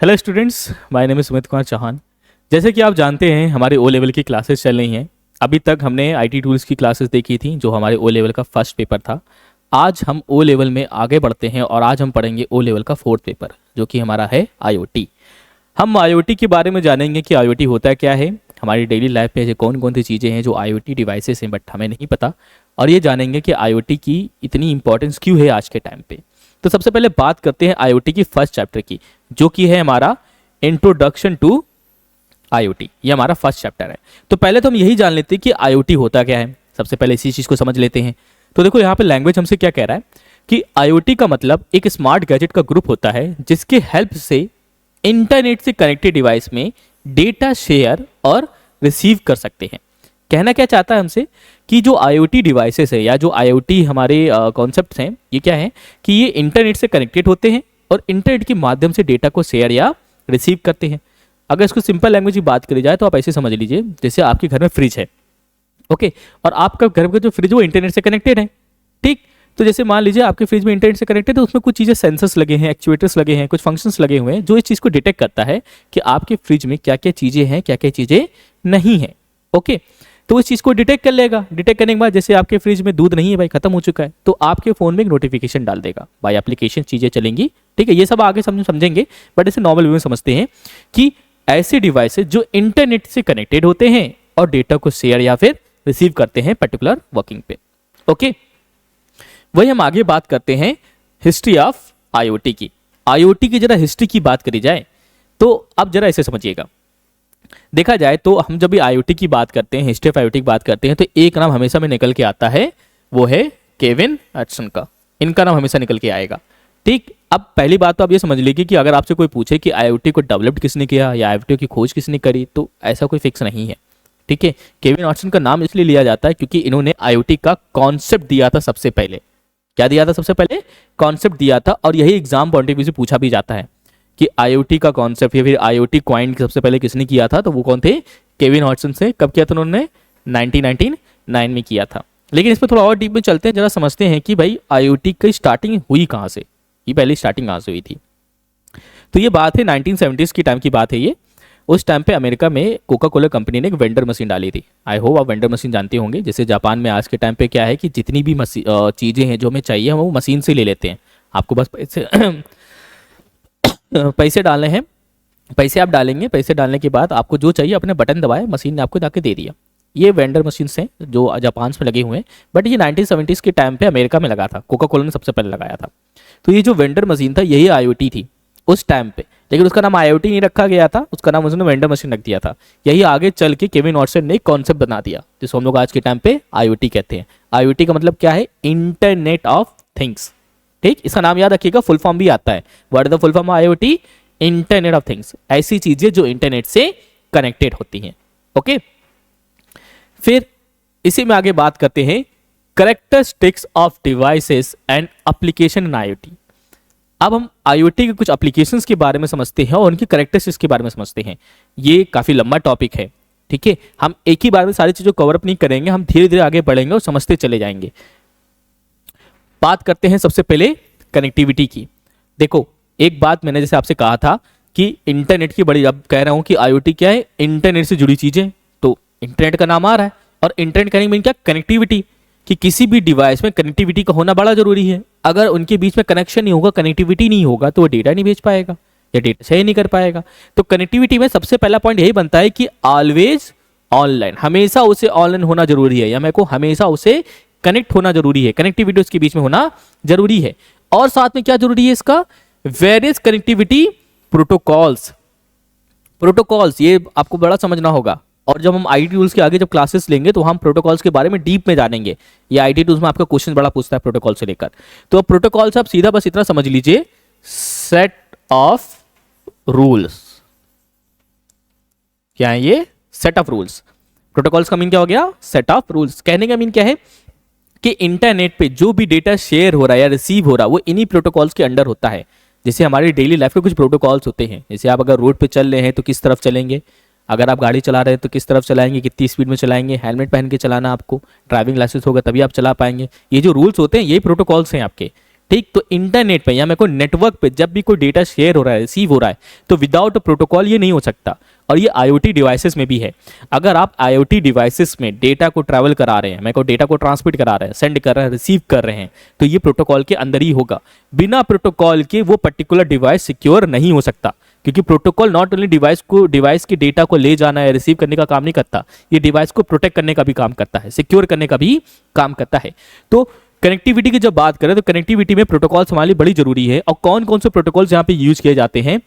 Hello students, my name is Sumit Kumar Chauhan. जैसे कि आप जानते हैं हमारे ओ लेवल की क्लासेस चल रही हैं। अभी तक हमने आईटी टूल्स की क्लासेस देखी थी जो हमारे ओ लेवल का फर्स्ट पेपर था। आज हम ओ लेवल में आगे बढ़ते हैं और आज हम पढ़ेंगे ओ लेवल का फोर्थ पेपर जो कि हमारा है आईओटी। हम आईओटी के बारे में जानेंगे कि आईओटी होता क्या है, हमारी डेली लाइफ में ऐसे कौन कौन सी चीज़ें हैं जो आईओटी डिवाइसेस हैं बट हमें नहीं पता, और ये जानेंगे कि आईओटी की इतनी इंपॉर्टेंस क्यों है आज के टाइम पे। तो सबसे पहले बात करते हैं आईओटी की फर्स्ट चैप्टर की, जो कि है हमारा इंट्रोडक्शन टू आईओटी। ये हमारा फर्स्ट चैप्टर है। तो पहले तो हम यही जान लेते हैं कि आईओटी होता क्या है। सबसे पहले इसी चीज़ को समझ लेते हैं। तो देखो यहाँ पे लैंग्वेज हमसे क्या कह रहा है कि आईओटी का मतलब एक स्मार्ट गैजेट का ग्रुप होता है जिसके हेल्प से इंटरनेट से कनेक्टेड डिवाइस में डेटा शेयर और रिसीव कर सकते हैं। कहना क्या चाहता है हमसे कि जो आईओटी डिवाइसेस है या जो आईओटी हमारे कॉन्सेप्ट्स हैं, ये क्या है कि ये इंटरनेट से कनेक्टेड होते हैं और इंटरनेट के माध्यम से डेटा को शेयर या रिसीव करते हैं। अगर इसको सिंपल लैंग्वेज की बात करी जाए तो आप ऐसे समझ लीजिए जैसे आपके घर में फ्रिज है, ओके, और आपका घर का जो फ्रिज वो इंटरनेट से कनेक्टेड है, ठीक। तो जैसे मान लीजिए आपके फ्रिज में इंटरनेट से कनेक्टेड है, तो उसमें कुछ चीज़ें सेंसर्स लगे हैं, एक्चुएटर्स लगे हैं, कुछ फंक्शंस लगे हुए हैं जो इस चीज़ को डिटेक्ट करता है कि आपके फ्रिज में क्या क्या चीज़ें हैं, क्या क्या चीज़ें नहीं है, ओके। तो इस चीज़ को डिटेक्ट कर लेगा। डिटेक्ट करने के बाद जैसे आपके फ्रिज में दूध नहीं है भाई, खत्म हो चुका है, तो आपके फ़ोन में एक नोटिफिकेशन डाल देगा, बाय एप्लीकेशन चीज़ें चलेंगी, ठीक है। ये सब आगे समझेंगे, बट इसे नॉर्मल वे में समझते हैं कि ऐसे डिवाइसेस जो इंटरनेट से कनेक्टेड होते हैं और डेटा को शेयर या फिर रिसीव करते हैं पर्टिकुलर वर्किंग पे, ओके। वही हम आगे बात करते हैं हिस्ट्री ऑफ आईओटी की। आईओटी की जरा हिस्ट्री की बात करी जाए तो अब जरा इसे समझिएगा। देखा जाए तो हम जब भी आईओटी की बात करते हैं, हिस्ट्री ऑफ आईओटी की बात करते हैं, तो एक नाम हमेशा में निकल के आता है, वो है केविन एटसन का। इनका नाम हमेशा निकल के आएगा, ठीक। अब पहली बात तो आप ये समझ लीजिए कि अगर आपसे कोई पूछे कि आईओटी को डेवलप किसने किया या आईओटी की खोज किसने करी, तो ऐसा कोई फिक्स नहीं है, ठीक है। केविन एटसन का नाम इसलिए लिया जाता है क्योंकि इन्होंने आईओटी का कॉन्सेप्ट दिया था सबसे पहले। क्या दिया था सबसे पहले? कॉन्सेप्ट दिया था, और यही एग्जाम पॉइंट ऑफ व्यू से पूछा भी जाता है कि आईओटी का कॉन्सेप्ट या फिर आईओटी क्वाइन सबसे पहले किसने किया था, तो वो कौन थे? केविन एटसन से। कब किया था उन्होंने? 1999 में किया था। लेकिन इस पर थोड़ा और डीप में चलते हैं, जरा समझते हैं कि भाई आईओटी की स्टार्टिंग हुई कहाँ से, ये पहली स्टार्टिंग कहाँ से हुई थी। तो ये बात है 1970s की टाइम की बात है ये। उस टाइम पे अमेरिका में कोका कोला कंपनी ने एक वेंडर मशीन डाली थी। आई होप आप वेंडर मशीन जानते होंगे। जैसे जापान में आज के टाइम पे क्या है कि जितनी भी चीज़ें हैं जो हमें चाहिए हम वो मशीन से ले लेते हैं। आपको बस पैसे पैसे डालने हैं, पैसे आप डालेंगे, पैसे डालने के बाद आपको जो चाहिए अपने बटन दबाए, मशीन ने आपको जाके दे दिया। ये वेंडर मशीन्स हैं जो जापान में लगे हुए हैं, बट ये 1970s के टाइम पे अमेरिका में लगा था। कोका कोला ने सबसे पहले लगाया था। तो ये जो वेंडर मशीन था यही आईओटी थी उस टाइम पे, लेकिन उसका नाम आईओटी नहीं रखा गया था, उसका नाम उसने वेंडर मशीन रख दिया था। यही आगे चल के केविन एटसन ने एक कॉन्सेप्ट बना दिया जिसको हम लोग आज के टाइम पे आईओटी कहते हैं। आईओटी का मतलब क्या है? इंटरनेट ऑफ थिंग्स, ठीक। इसका नाम याद रखिएगा, फुल फॉर्म भी आता है। What is the full form IoT? Internet of things, ऐसी चीजें जो इंटरनेट से कनेक्टेड होती हैं, ओके। फिर इसी में आगे बात करते हैं characteristics of devices and application in IoT. अब हम आईओटी के कुछ एप्लीकेशंस के बारे में समझते हैं और उनकी कैरेक्टरिस्टिक्स के बारे में समझते हैं। ये काफी लंबा टॉपिक है, ठीक है। हम एक ही बार में सारी चीजों को कवर अप नहीं करेंगे, हम धीरे धीरे आगे बढ़ेंगे और समझते चले जाएंगे। बात करते हैं सबसे पहले कनेक्टिविटी की। देखो, एक बात मैंने जैसे आपसे कहा था कि इंटरनेट की बड़ी, अब कह रहा हूं कि आईओटी क्या है? इंटरनेट से जुड़ी चीजें। तो इंटरनेट का नाम आ रहा है, और इंटरनेट का मीन क्या? कनेक्टिविटी, कि किसी भी डिवाइस में कनेक्टिविटी का होना बड़ा जरूरी है। अगर उनके बीच में कनेक्शन नहीं होगा, कनेक्टिविटी नहीं होगा, तो वो डेटा नहीं भेज पाएगा या डेटा शेयर नहीं कर पाएगा। तो कनेक्टिविटी में सबसे पहला पॉइंट यही बनता है कि ऑलवेज ऑनलाइन, हमेशा उसे ऑनलाइन होना जरूरी है, या मेरे को हमेशा उसे कनेक्ट होना जरूरी है, कनेक्टिविटी उसके बीच में होना जरूरी है। और साथ में क्या जरूरी है इसका? Various connectivity protocols. प्रोटोकॉल्स ये आपको बड़ा समझना होगा, और जब हम आईटी टूल्स के आगे जब क्लासेस लेंगे तो हम प्रोटोकॉल्स के बारे में डीप में जानेंगे। ये आईटी टूल्स में आपका क्वेश्चन बड़ा पूछता है प्रोटोकॉल से लेकर। तो प्रोटोकॉल्स आप सीधा बस इतना समझ लीजिए, सेट ऑफ रूल्स। क्या है ये? Set of rules. प्रोटोकॉल्स का मीन क्या हो गया? Set of rules. कहने का मीन क्या है कि इंटरनेट पे जो भी डेटा शेयर हो रहा है या रिसीव हो रहा है वो इन्हीं प्रोटोकॉल्स के अंडर होता है। जैसे हमारी डेली लाइफ के कुछ प्रोटोकॉल्स होते हैं, जैसे आप अगर रोड पे चल रहे हैं तो किस तरफ चलेंगे, अगर आप गाड़ी चला रहे हैं तो किस तरफ चलाएंगे, कितनी स्पीड में चलाएंगे, हेलमेट पहन के चलाना, आपको ड्राइविंग लाइसेंस होगा तभी आप चला पाएंगे। ये जो रूल्स होते हैं यही प्रोटोकॉल्स हैं आपके, ठीक, तो इंटरनेट पे या मेरे को नेटवर्क पे जब भी कोई डेटा शेयर हो रहा है, रिसीव हो रहा है, तो विदाउट प्रोटोकॉल ये नहीं हो सकता। और ये आईओटी डिवाइसेस में भी है। अगर आप आईओटी डिवाइसेस में डेटा को ट्रैवल करा रहे हैं, मेरे को डेटा को ट्रांसमिट करा रहे हैं, सेंड कर रहे हैं, रिसीव कर रहे हैं, तो ये प्रोटोकॉल के अंदर ही होगा। बिना प्रोटोकॉल के वो पर्टिकुलर डिवाइस सिक्योर नहीं हो सकता, क्योंकि प्रोटोकॉल नॉट ओनली डिवाइस के डेटा को ले जाना है, रिसीव करने का काम नहीं करता, ये डिवाइस को प्रोटेक्ट करने का भी काम करता है, सिक्योर करने का भी काम करता है। तो कनेक्टिविटी की जब बात करें तो कनेक्टिविटी में प्रोटोकॉल्स हमारे लिए बड़ी जरूरी है। और कौन कौन से प्रोटोकॉल्स यहाँ पे यूज किए जाते हैं?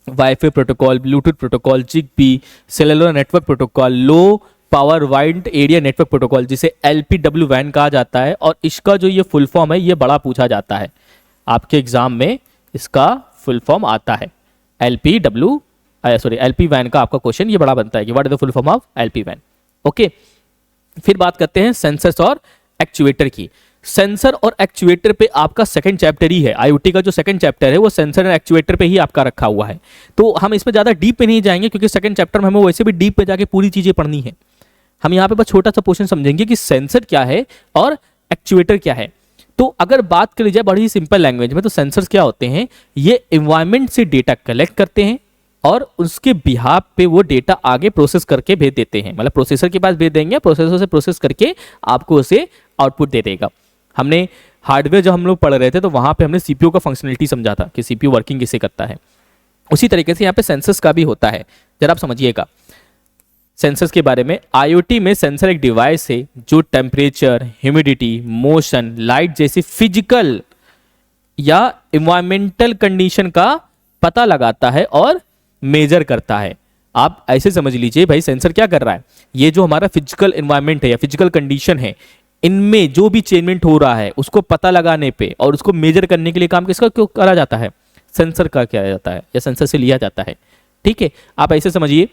Wifi protocol, Bluetooth protocol, Zigbee, cellular network protocol, low power wide area network protocol, जिसे LPW WAN कहा जाता है। और इसका जो ये फुल फॉर्म है, ये बड़ा पूछा जाता है आपके एग्जाम में, इसका फुल फॉर्म आता है LP WAN का आपका क्वेश्चन ये बड़ा बनता है कि what is the full form of LP WAN। Okay, फिर बात करते हैं सेंसर्स और एक्चुएटर की। सेंसर और एक्चुएटर पे आपका सेकंड चैप्टर ही है, आईओटी का जो सेकंड चैप्टर है वो सेंसर और एक्चुएटर पे ही आपका रखा हुआ है। तो हम इसमें ज़्यादा डीप में नहीं जाएंगे, क्योंकि सेकंड चैप्टर में हमें वैसे भी डीप में जाके पूरी चीज़ें पढ़नी है। हम यहाँ पे बस छोटा सा पोर्शन समझेंगे कि सेंसर क्या है और एक्चुएटर क्या है। तो अगर बात करी जाए बड़ी सिंपल लैंग्वेज में, तो सेंसर्स क्या होते हैं? ये एनवायरनमेंट से डेटा कलेक्ट करते हैं और उसके बिहाफ पे वो डेटा आगे प्रोसेस करके भेज देते हैं। मतलब प्रोसेसर के पास भेज देंगे, प्रोसेसर से प्रोसेस करके आपको उसे आउटपुट दे देगा। हमने हार्डवेयर जब हम लोग पढ़ रहे थे तो वहाँ पे हमने सीपीयू का फंक्शनलिटी समझा था कि सीपीयू वर्किंग कैसे करता है। उसी तरीके से यहाँ पे सेंसर्स का भी होता है, जरा आप समझिएगा सेंसर्स के बारे में। आईओटी में सेंसर एक डिवाइस है जो टेम्परेचर, ह्यूमिडिटी, मोशन, लाइट जैसी फिजिकल या इन्वायरमेंटल कंडीशन का पता लगाता है और मेजर करता है। आप ऐसे समझ लीजिए भाई, सेंसर क्या कर रहा है? ये जो हमारा फिजिकल इन्वायरमेंट है या फिजिकल कंडीशन है, इनमें जो भी चेंजमेंट हो रहा है उसको पता लगाने पे और उसको मेजर करने के लिए काम किसका क्यों करा जाता है? सेंसर का किया जाता है या सेंसर से लिया जाता है। ठीक है, आप ऐसे समझिए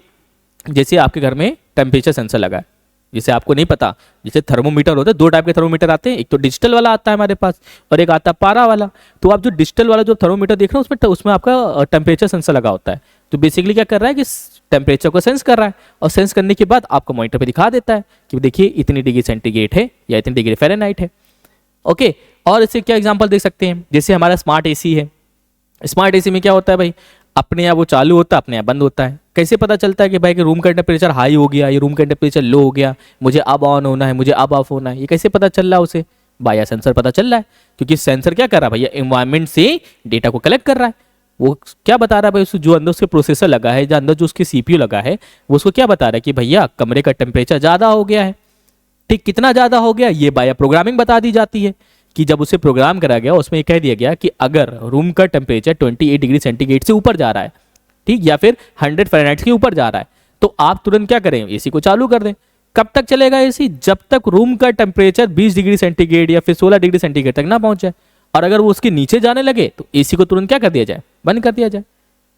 जैसे आपके घर में टेम्परेचर सेंसर लगा है, जैसे आपको नहीं पता, जैसे थर्मोमीटर होता है, दो टाइप के थर्मोमीटर आते हैं, एक तो डिजिटल वाला आता है हमारे पास और एक आता है पारा वाला। तो आप जो डिजिटल वाला जो थर्मोमीटर देख रहे हो उसमें आपका टेम्परेचर सेंसर लगा होता है। तो बेसिकली क्या कर रहा है कि टेम्परेचर को सेंस कर रहा है और सेंस करने के बाद आपको मॉनिटर पे दिखा देता है कि देखिए इतनी डिग्री सेंटीग्रेड है या इतनी डिग्री फ़ारेनहाइट है। ओके, और इससे क्या एग्जांपल देख सकते हैं, जैसे हमारा स्मार्ट एसी है। स्मार्ट एसी में क्या होता है भाई, अपने आप वो चालू होता है, अपने आप बंद होता है। कैसे पता चलता है कि भाई कि रूम का टेम्परेचर हाई हो गया, ये रूम का टेम्परेचर लो हो गया, मुझे अब ऑन होना है, मुझे अब ऑफ होना है? ये कैसे पता चल रहा है उसे? बाया सेंसर पता चल रहा है, क्योंकि सेंसर क्या कर रहा है भैया, एनवायरनमेंट से डेटा को कलेक्ट कर रहा है। वो क्या बता रहा है भाई, उसको जो अंदर उसके प्रोसेसर लगा है, जो अंदर जो उसके सीपीयू लगा है, वो उसको क्या बता रहा है कि भैया कमरे का टेम्परेचर ज़्यादा हो गया है। ठीक, कितना ज़्यादा हो गया ये बाया प्रोग्रामिंग बता दी जाती है कि जब उसे प्रोग्राम करा गया उसमें कह दिया गया कि अगर रूम का टेम्परेचर 28 डिग्री सेंटीग्रेड से ऊपर जा रहा है, ठीक, या फिर 100 फ़ारेनहाइट के ऊपर जा रहा है, तो आप तुरंत क्या करें, एसी को चालू कर दें। कब तक चलेगा एसी? जब तक रूम का टेम्परेचर 20 डिग्री सेंटीग्रेड या फिर 16 डिग्री सेंटीग्रेड तक ना पहुंच जाए। और अगर वो उसके नीचे जाने लगे तो एसी को तुरंत क्या कर दिया जाए, बंद कर दिया जाए।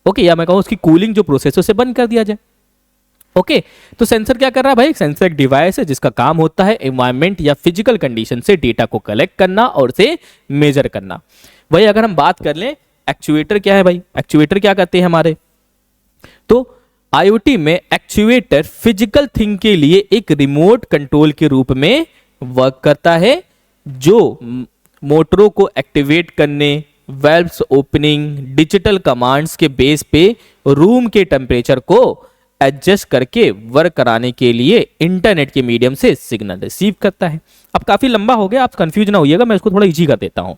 ओके, या मैं कहूँ उसकी कूलिंग जो प्रोसेस है उसे बंद कर दिया जाए। ओके, तो सेंसर क्या कर रहा है भाई? सेंसर एक डिवाइस है जिसका काम होता है एनवायरनमेंट या फिजिकल कंडीशन से डेटा को कलेक्ट करना और उसे मेजर करना। वही अगर हम बात कर लें एक्चुएटर क्या है भाई, एक्चुएटर क्या करते हैं हमारे, तो आईओटी में एक्चुएटर फिजिकल थिंग के लिए एक रिमोट कंट्रोल के रूप में वर्क करता है, जो मोटरों को एक्टिवेट करने, वेल्व्स ओपनिंग, डिजिटल कमांड्स के बेस पे रूम के टेम्परेचर को एडजस्ट करके वर्क कराने के लिए इंटरनेट के मीडियम से सिग्नल रिसीव करता है। अब काफी लंबा हो गया, आप कंफ्यूज ना होइएगा, मैं इसको थोड़ा इजी कर देता हूं।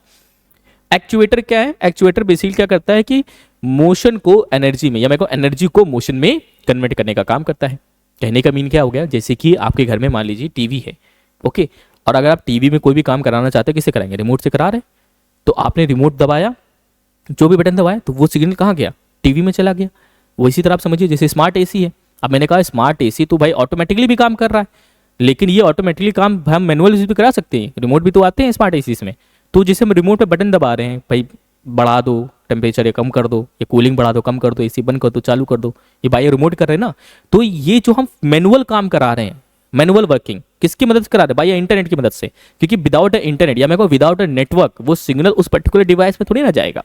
एक्चुएटर क्या है? एक्चुएटर बेसिकली क्या करता है कि मोशन को एनर्जी में या मैं को एनर्जी को मोशन में कन्वर्ट करने का काम करता है। कहने का मीन क्या हो गया, जैसे कि आपके घर में मान लीजिए टीवी है, ओके, और अगर आप टीवी में कोई भी काम कराना चाहते हैं, किससे कराएंगे? रिमोट से करा रहे, तो आपने रिमोट दबाया, जो भी बटन दबाया, तो वो सिग्नल कहाँ गया? टीवी में चला गया। वो इसी तरह आप समझिए जैसे स्मार्ट एसी है। अब मैंने कहा स्मार्ट एसी तो भाई ऑटोमेटिकली भी काम कर रहा है, लेकिन ये ऑटोमेटिकली काम हम मैनुअल भी करा सकते हैं, रिमोट भी तो आते हैं स्मार्ट एसी में। तो जैसे हम रिमोट पे बटन दबा रहे हैं, भाई बढ़ा दो टेम्परेचर या कम कर दो, या कूलिंग बढ़ा दो कम कर दो, एसी बंद कर दो चालू कर दो, ये बाय रिमोट कर रहे हैं ना। तो ये जो हम मैनुअल काम करा रहे हैं, मैनुअल वर्किंग किसकी मदद से करा रहे हैं भाई? इंटरनेट की मदद से, क्योंकि विदाउट इंटरनेट या मैं कहूँ विदाउट नेटवर्क वो सिग्नल उस पर्टिकुलर डिवाइस में थोड़ी ना जाएगा,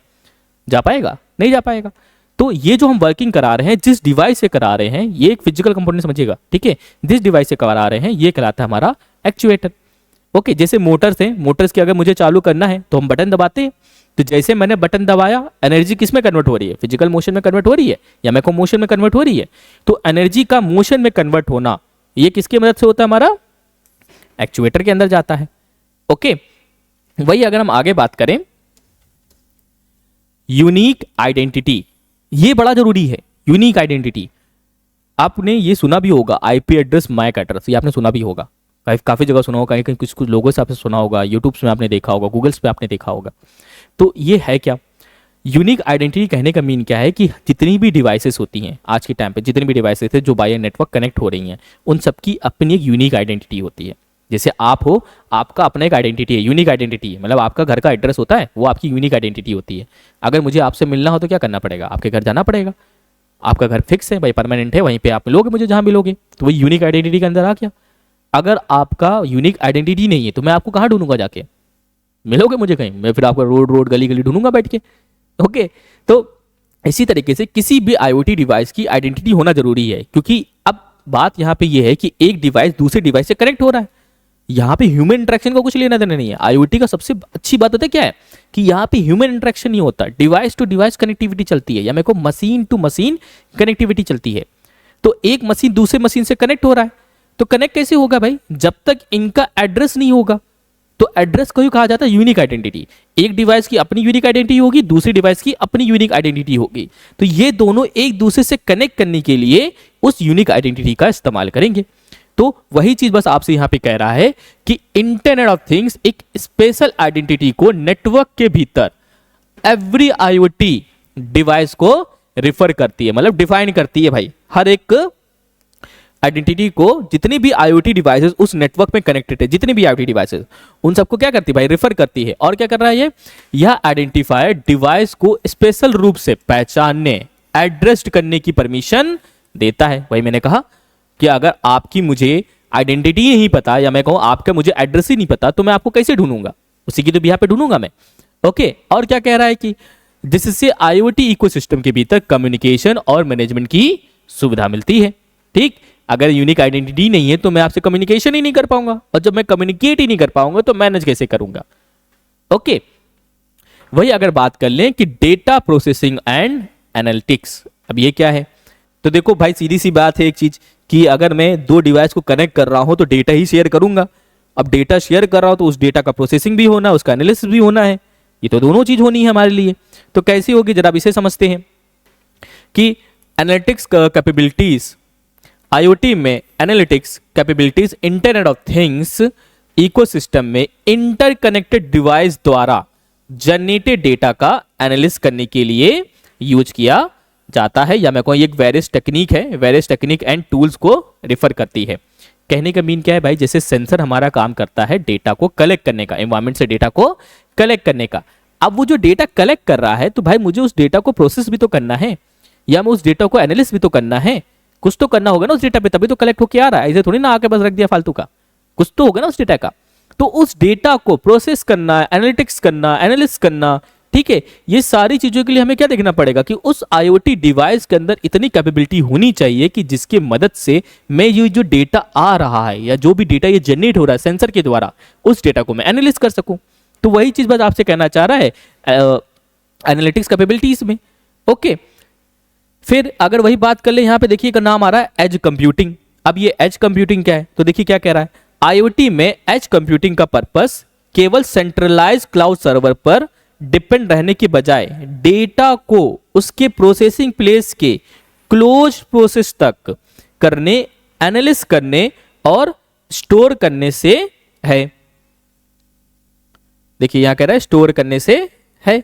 जा पाएगा? नहीं जा पाएगा। तो ये जो हम वर्किंग करा रहे हैं, जिस डिवाइस से करा रहे हैं, ये एक फिजिकल कंपोनेंट समझिएगा, ठीक है, जिस डिवाइस से करा रहे हैं ये कहलाता है हमारा एक्चुएटर। ओके, जैसे मोटर्स हैं, मोटर्स की अगर मुझे चालू करना है तो हम बटन दबाते हैं, तो जैसे मैंने बटन दबाया एनर्जी किस में कन्वर्ट हो रही है, फिजिकल मोशन में कन्वर्ट हो रही है या मैको मोशन में कन्वर्ट हो रही है। तो एनर्जी का मोशन में कन्वर्ट होना ये किसकी मदद से होता है, हमारा एक्चुएटर के अंदर जाता है। ओके, वही अगर हम आगे बात करें यूनिक आइडेंटिटी, ये बड़ा जरूरी है। यूनिक आइडेंटिटी आपने ये सुना भी होगा, आईपी एड्रेस मैक एड्रेस, ये आपने सुना भी होगा, काफी जगह सुना होगा, कहीं कुछ लोगों से आपने सुना होगा, यूट्यूब में आपने देखा होगा, गूगल्स पे आपने देखा होगा। तो ये है क्या यूनिक आइडेंटिटी, कहने का मीन क्या है कि जितनी भी डिवाइसेस होती हैं आज के टाइम पे, जितनी भी डिवाइसेस है जो बाय नेटवर्क कनेक्ट हो रही हैं, उन सबकी अपनी एक यूनिक आइडेंटिटी होती है। जैसे आप हो, आपका अपना एक आइडेंटिटी है, यूनिक आइडेंटिटी है, मतलब आपका घर का एड्रेस होता है, वो आपकी यूनिक आइडेंटिटी होती है। अगर मुझे आपसे मिलना हो तो क्या करना पड़ेगा, आपके घर जाना पड़ेगा। आपका घर फिक्स है भाई, परमानेंट है, वहीं पे आप मिलोगे मुझे जहां मिलोगे, तो वही यूनिक आइडेंटिटी के अंदर आ गया। अगर आपका यूनिक आइडेंटिटी नहीं है तो मैं आपको कहाँ ढूंढूंगा, जाके मिलोगे मुझे कहीं, मैं फिर आपका रोड रोड गली गली ढूंढूंगा बैठ के। ओके, तो इसी तरीके से किसी भी आईओटी डिवाइस की आइडेंटिटी होना जरूरी है, क्योंकि अब बात यहाँ पे ये है कि एक डिवाइस दूसरे डिवाइस से कनेक्ट हो रहा है, यहाँ पे ह्यूमन इंटरेक्शन का कुछ लेना देना नहीं है। आईओटी का सबसे अच्छी बात होता है क्या है कि यहाँ पे ह्यूमन इंटरेक्शन नहीं होता, डिवाइस टू डिवाइस कनेक्टिविटी चलती है, या मेरे को मशीन टू मशीन कनेक्टिविटी चलती है। तो एक मशीन दूसरे मशीन से कनेक्ट हो रहा है, तो कनेक्ट कैसे होगा भाई, जब तक इनका एड्रेस नहीं होगा। तो एड्रेस को ही कहा जाता है यूनिक आइडेंटिटी। एक डिवाइस की अपनी यूनिक आइडेंटिटी होगी, दूसरी डिवाइस की अपनी यूनिक आइडेंटिटी होगी, तो ये दोनों एक दूसरे से कनेक्ट करने के लिए उस यूनिक आइडेंटिटी का इस्तेमाल करेंगे। तो वही चीज बस आपसे यहां पे कह रहा है कि इंटरनेट ऑफ थिंग्स एक स्पेशल आइडेंटिटी को नेटवर्क के भीतर एवरी आईओटी डिवाइस को रिफर करती है, मतलब डिफाइन करती है भाई। हर एक आइडेंटिटी को जितनी भी आईओटी डिवाइसेस उस नेटवर्क में कनेक्टेड है, जितनी भी आईओटी डिवाइसेस, उन सबको क्या करती है भाई, रेफर करती है। और क्या कर रहा है ये, यह आइडेंटिफायर डिवाइस को स्पेशल रूप से पहचानने, एड्रेस करने की परमिशन देता है। वही मैंने कहा कि अगर आपकी मुझे आइडेंटिटी नहीं पता, या मैं कहूं आपका मुझे एड्रेस ही नहीं पता, तो मैं आपको कैसे ढूंढूंगा, उसी की तो यहाँ पे ढूंढूंगा मैं। ओके, और क्या कह रहा है कि जिससे आईओटी इकोसिस्टम के भीतर कम्युनिकेशन और मैनेजमेंट की सुविधा मिलती है। ठीक, अगर यूनिक आइडेंटिटी नहीं है तो मैं आपसे कम्युनिकेशन ही नहीं कर पाऊंगा, और जब मैं कम्युनिकेट ही नहीं कर पाऊंगा तो मैनेज कैसे करूंगा। ओके, वही अगर बात कर लें कि डेटा प्रोसेसिंग एंड एनालिटिक्स, अब ये क्या है, तो देखो भाई सीधी सी बात है एक चीज कि अगर मैं दो डिवाइस को कनेक्ट कर रहा हूं तो डेटा ही शेयर करूंगा। अब डेटा शेयर कर रहा हूं तो उस डेटा का प्रोसेसिंग भी होना, उसका एनालिसिस भी होना है, ये तो दोनों चीज होनी है हमारे लिए। तो कैसी होगी जरा इसे समझते हैं कि एनालिटिक्स कैपेबिलिटीज, आईओटी में analytics capabilities internet of things ecosystem में इंटरकनेक्टेड डिवाइस द्वारा जनरेटेड डेटा का एनालिसिस करने के लिए यूज किया जाता है, या मैं कहूँ एक वेरियस टेक्निक है, वेरियस टेक्निक एंड टूल्स को रिफर करती है। कहने का मीन क्या है भाई, जैसे सेंसर हमारा काम करता है डेटा को कलेक्ट करने का, एनवायरमेंट से डेटा को कलेक्ट करने का। अब वो जो डेटा कलेक्ट कर रहा है तो भाई मुझे उस डेटा को प्रोसेस भी तो करना है, या मैं उस डेटा को एनालिसिस भी तो करना है, कुछ तो करना होगा ना उस डेटा पे, तभी तो कलेक्ट होके आ रहा है। ऐसे थोड़ी ना आके बस रख दिया फालतू का, कुछ तो होगा ना उस डेटा का। तो उस डेटा को प्रोसेस करना, एनालिटिक्स करना, एनालिसिस करना, ठीक है, ये सारी चीजों के लिए हमें क्या देखना पड़ेगा कि उस आईओटी डिवाइस के अंदर इतनी कैपेबिलिटी होनी चाहिए कि जिसके मदद से मैं ये जो डेटा आ रहा है या जो भी डेटा ये जनरेट हो रहा है सेंसर के द्वारा, उस डेटा को मैं एनालिसिस कर सकूं। तो वही चीज बस आपसे कहना चाह रहा है एनालिटिक्स कैपेबिलिटीज में। ओके, फिर अगर वही बात कर ले, यहां पे देखिए का नाम आ रहा है एज कंप्यूटिंग। अब ये एज कंप्यूटिंग क्या है, तो देखिए क्या कह रहा है, आईओटी में एज कंप्यूटिंग का पर्पस केवल सेंट्रलाइज क्लाउड सर्वर पर डिपेंड रहने के बजाय डेटा को उसके प्रोसेसिंग प्लेस के क्लोज प्रोसेस तक करने, एनालिसिस करने और स्टोर करने से है। देखिए यहां कह रहा है स्टोर करने से है।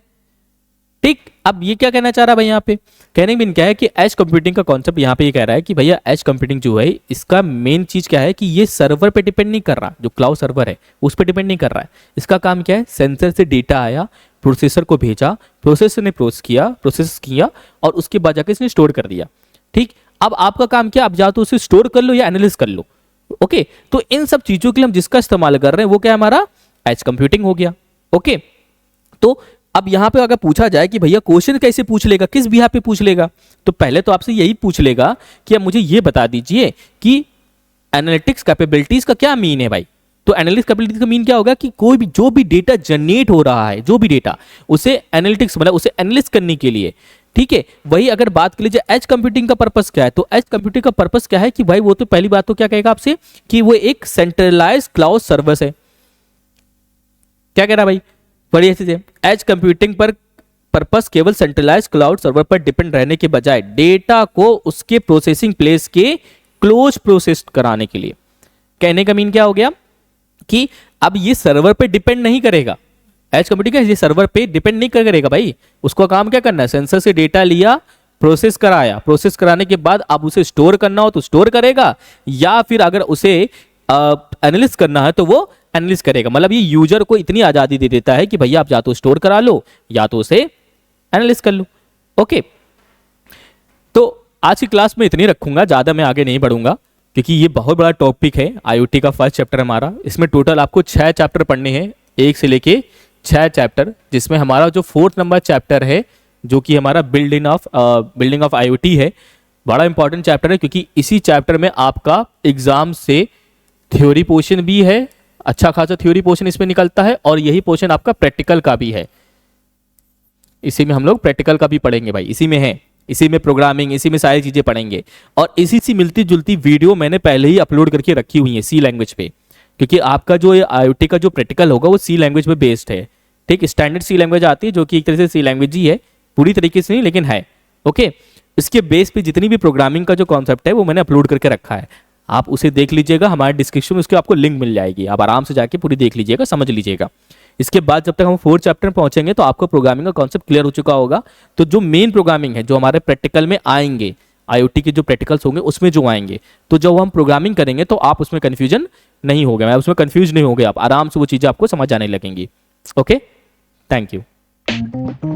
ठीक, अब ये क्या कहना चाह रहा है भाई, यहाँ पे कहने में क्या है कि एज कंप्यूटिंग का कॉन्सेप्ट यहाँ पे ये कह रहा है कि भैया एज कंप्यूटिंग जो है इसका मेन चीज क्या है कि ये सर्वर पे डिपेंड नहीं कर रहा, जो क्लाउड सर्वर है उस पे डिपेंड नहीं कर रहा है। इसका काम क्या है, सेंसर से डेटा आया, प्रोसेसर को भेजा, प्रोसेसर ने प्रोसेस किया और उसके बाद जाके इसने स्टोर कर दिया। ठीक, अब आपका काम क्या, अब जा तो उसे स्टोर कर लो या एनालिसिस कर लो। ओके, तो इन सब चीजों के लिए हम जिसका इस्तेमाल कर रहे हैं वो क्या है, हमारा एज कंप्यूटिंग हो गया। ओके, तो अब यहां पे अगर पूछा जाए कि भैया क्वेश्चन कैसे पूछ लेगा, किस बिहार पे पूछ लेगा, तो पहले तो आपसे यही पूछ लेगा कि अब मुझे ये बता दीजिए कि एनालिटिक्स कैपेबिलिटीज का क्या मीन है भाई। तो एनालिटिक्स कैपेबिलिटी का मीन क्या होगा कि कोई भी जो भी डेटा जनरेट हो रहा है, जो भी डेटा, उसे एनालिटिक्स मतलब उसे एनालिसिस करने के लिए, ठीक है। वही अगर बात कर लीजिए एज कंप्यूटिंग का पर्पस क्या है, तो एज कंप्यूटिंग का पर्पस क्या है कि भाई वो तो पहली बात तो क्या कहेगा आपसे कि वो एक सेंट्रलाइज क्लाउड सर्विस है। क्या कह रहा भाई, बड़ी अच्छी से, एज कंप्यूटिंग पर पर्पस केवल सेंट्रलाइज क्लाउड सर्वर पर डिपेंड रहने के बजाय डेटा को उसके प्रोसेसिंग प्लेस के क्लोज प्रोसेस कराने के लिए। कहने का मीन क्या हो गया कि अब ये सर्वर पे डिपेंड नहीं करेगा, एज कंप्यूटिंग का ये सर्वर पे डिपेंड नहीं करेगा भाई। उसको काम क्या करना है, सेंसर से डेटा लिया, प्रोसेस कराया, प्रोसेस कराने के बाद अब उसे स्टोर करना हो तो स्टोर करेगा, या फिर अगर उसे एनालिसिस करना है तो वो एनालिसिस करेगा। मतलब ये यूजर को इतनी आजादी दे देता है कि भैया आप या तो स्टोर करा लो या तो उसे एनालिसिस कर लो। ओके, तो आज की क्लास में इतनी रखूंगा, ज्यादा मैं आगे नहीं बढ़ूंगा क्योंकि ये बहुत बड़ा टॉपिक है आईओटी का फर्स्ट चैप्टर हमारा। इसमें टोटल आपको 6 चैप्टर पढ़ने हैं, 1 से लेके 6 चैप्टर, जिसमें हमारा जो 4th नंबर चैप्टर है जो कि हमारा बिल्डिंग ऑफ आईओटी है, बड़ा इंपॉर्टेंट चैप्टर है क्योंकि इसी चैप्टर में आपका एग्जाम से थ्योरी पोर्शन भी है, अच्छा खासा थ्योरी पोर्शन इसमें निकलता है, और यही पोर्शन आपका प्रैक्टिकल का भी है। इसी में हम लोग प्रैक्टिकल का भी पढ़ेंगे भाई, इसी में है, इसी में प्रोग्रामिंग, इसी में सारी चीजें पढ़ेंगे। और इसी से मिलती जुलती वीडियो मैंने पहले ही अपलोड करके रखी हुई है सी लैंग्वेज पे, क्योंकि आपका जो आईओटी का जो प्रैक्टिकल होगा वो सी लैंग्वेज पे बेस्ड है। ठीक, स्टैंडर्ड सी लैंग्वेज आती है जो कि एक तरह से सी लैंग्वेज ही है, पूरी तरीके से नहीं लेकिन है। ओके, इसके बेस पे जितनी भी प्रोग्रामिंग का जो कॉन्सेप्ट है वो मैंने अपलोड करके रखा है, आप उसे देख लीजिएगा, हमारे डिस्क्रिप्शन में उसके आपको लिंक मिल जाएगी, आप आराम से जाके पूरी देख लीजिएगा, समझ लीजिएगा। इसके बाद जब तक हम 4th चैप्टर में पहुंचेंगे तो आपको प्रोग्रामिंग का कॉन्सेप्ट क्लियर हो चुका होगा। तो जो मेन प्रोग्रामिंग है जो हमारे प्रैक्टिकल में आएंगे, आईओटी के जो प्रैक्टिकल्स होंगे उसमें जो आएंगे, तो जब हम प्रोग्रामिंग करेंगे तो आप उसमें कंफ्यूजन नहीं होगा, मैं उसमें कंफ्यूज नहीं होंगे, आप आराम से वो चीज़ें आपको समझ आने लगेंगी। Okay, thank you.